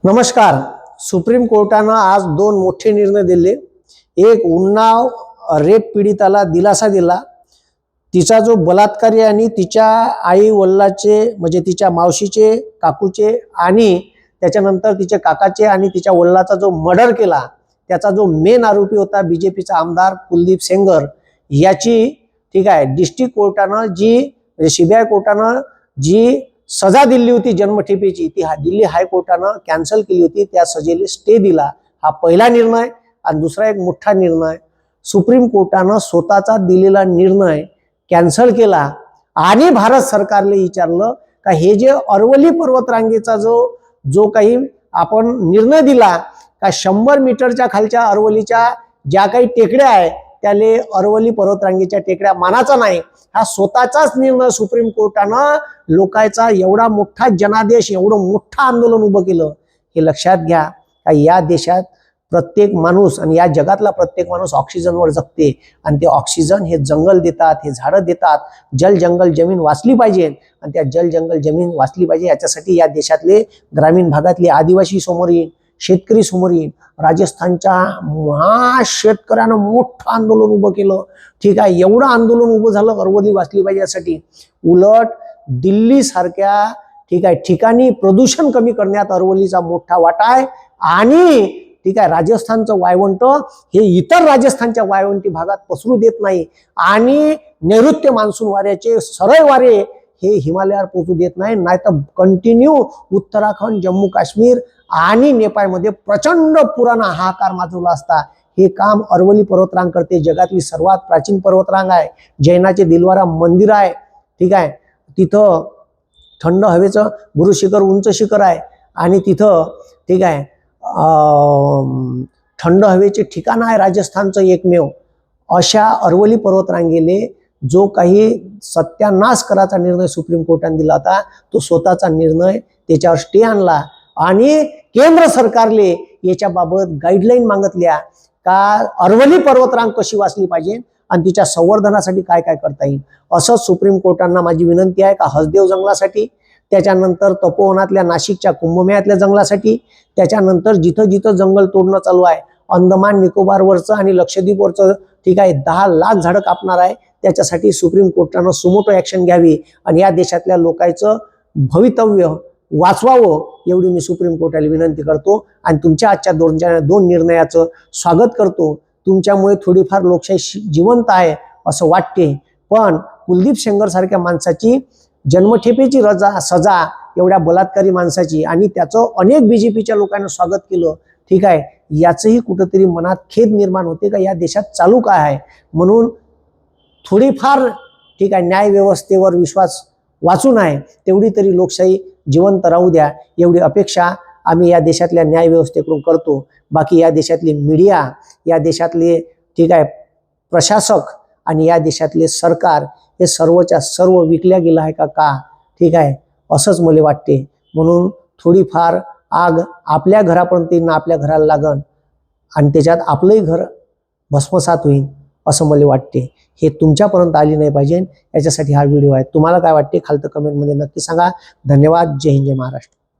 नमस्कार. सुप्रीम कोर्टानं आज दोन मोठे निर्णय दिले. एक, उन्नाव रेप पीडिताला दिलासा दिला. तिचा जो बलात्कारी आणि तिच्या आई वडिलाचे म्हणजे तिच्या मावशीचे, काकूचे आणि त्याच्यानंतर तिचे काकाचे आणि तिच्या वडिलाचा जो मर्डर केला, त्याचा जो मेन आरोपी होता बीजेपीचा आमदार कुलदीप सेंगर, याची ठीक आहे डिस्ट्रिक्ट कोर्टानं म्हणजे सीबीआय कोर्टानं जी सजा दिली होती जन्मठेपेची, ती दिल्ली हायकोर्टानं कॅन्सल केली होती. त्या सजेला स्टे दिला. हा पहिला निर्णय. आणि दुसरा एक मोठा निर्णय, सुप्रीम कोर्टानं स्वतःचा दिलेला निर्णय कॅन्सल केला आणि भारत सरकारला विचारलं का हे जे अरवली पर्वतरांगेचा जो काही आपण निर्णय दिला का 100 मीटरच्या खालच्या अरवलीच्या ज्या काही टेकड्या आहे त्याले अरवली पर्वतरांगेच्या टेकड्या मानाचा नाही, हा स्वतःचाच निर्णय सुप्रीम कोर्टानं लोकांचा एवढा मोठा जनादेश, एवढं मोठं आंदोलन उभं केलं. हे लक्षात घ्या का या देशात प्रत्येक माणूस आणि या जगातला प्रत्येक माणूस ऑक्सिजनवर जगते आणि ते ऑक्सिजन हे जंगल देतात, हे झाडं देतात. जल जंगल जमीन वाचली पाहिजे आणि त्या जल जंगल जमीन वाचली पाहिजे याच्यासाठी या देशातले ग्रामीण भागातले आदिवासी समोर येईल, शेतकरी समोर येईल. राजस्थानच्या शेतकऱ्यानं मोठं आंदोलन उभं केलं. ठीक आहे, एवढं आंदोलन उभं झालं अरवली वाचली पाहिजे यासाठी. उलट दिल्ली सारख्या ठीक आहे ठिकाणी प्रदूषण कमी करण्यात अरवलीचा मोठा वाटा आहे. आणि ठीक आहे राजस्थानचं वाळवंट हे इतर राजस्थानच्या वाळवंटी भागात पसरू देत नाही आणि नैऋत्य मान्सून वाऱ्याचे सरळ वारे हे हिमालयावर पोहोचू देत नाही. नाहीतर कंटिन्यू उत्तराखंड, जम्मू काश्मीर आणि नेपाळमध्ये प्रचंड पुराणा हाहाकार माजवला असता. हे काम अरवली पर्वतरांग करते. जगातली सर्वात प्राचीन पर्वतरांग आहे. जैनाचे दिलवारा मंदिर आहे. ठीक आहे, तिथं थंड हवेचं गुरुशिखर, उंच शिखर आहे आणि तिथं ठीक आहे थंड हवेचे ठिकाण आहे राजस्थानचं एकमेव. अशा अरवली पर्वतरांगेले जो काही सत्यानाश करायचा निर्णय सुप्रीम कोर्टाने दिला होता, तो स्वतःचा निर्णय त्याच्यावर स्टे आणला आणि केंद्र सरकारले याच्याबाबत गाईडलाईन मागितल्या का अरवली पर्वतरांग कशी वाचली पाहिजे आणि तिच्या संवर्धनासाठी काय काय करता येईल. असं सुप्रीम कोर्टांना माझी विनंती आहे का हसदेव जंगलासाठी, त्याच्यानंतर तपोवनातल्या नाशिकच्या कुंभमेळ्यातल्या जंगलासाठी, त्याच्यानंतर जिथं जिथं जंगल तोडणं चालू आहे अंदमान निकोबारवरचं आणि लक्षद्वीपवरचं ठीक आहे 10 लाख झाडं कापणार आहे, त्याच्यासाठी सुप्रीम कोर्टानं सुमोटो ॲक्शन घ्यावी आणि या देशातल्या लोकांचं भवितव्य वाचवावं एवढी मी सुप्रीम कोर्टाला विनंती करतो. आणि तुमच्या आजच्या दोन निर्णयाचं स्वागत करतो. तुमच्यामुळे थोडीफार लोकशाही जिवंत आहे असं वाटते. पण कुलदीप सेंगर सारख्या माणसाची जन्मठेपेची सजा एवढ्या बलात्कारी माणसाची आणि त्याचं अनेक बीजेपीच्या लोकांनी स्वागत केलं. ठीक आहे, याचंही कुठंतरी मनात खेद निर्माण होते का या देशात चालू काय आहे. म्हणून थोडीफार ठीक आहे न्याय व्यवस्थेवर विश्वास वाचून आहे तेवढी तरी लोकशाही जिवंत राहू द्या एवढी अपेक्षा आम्ही या देशातल्या न्याय व्यवस्थेकडून करतो. बाकी या देशातली मीडिया, या देशातले ठीक आहे प्रशासक आणि या देशातले सरकार हे सर्वच्या सर्व विकल्या गेलं आहे का ठीक आहे असंच मला वाटते. म्हणून थोडीफार आग आपल्या घरापर्यंत येईन, आपल्या घराला लागन आणि त्याच्यात आपलंही घर भस्मसात होईल असं मला वाटते. हे तुमच्यापर्यंत आली नाही पाहिजे याच्यासाठी हा व्हिडिओ आहे. तुम्हाला काय वाटते खालतं कमेंटमध्ये नक्की सांगा. धन्यवाद. जय हिंद, जय महाराष्ट्र.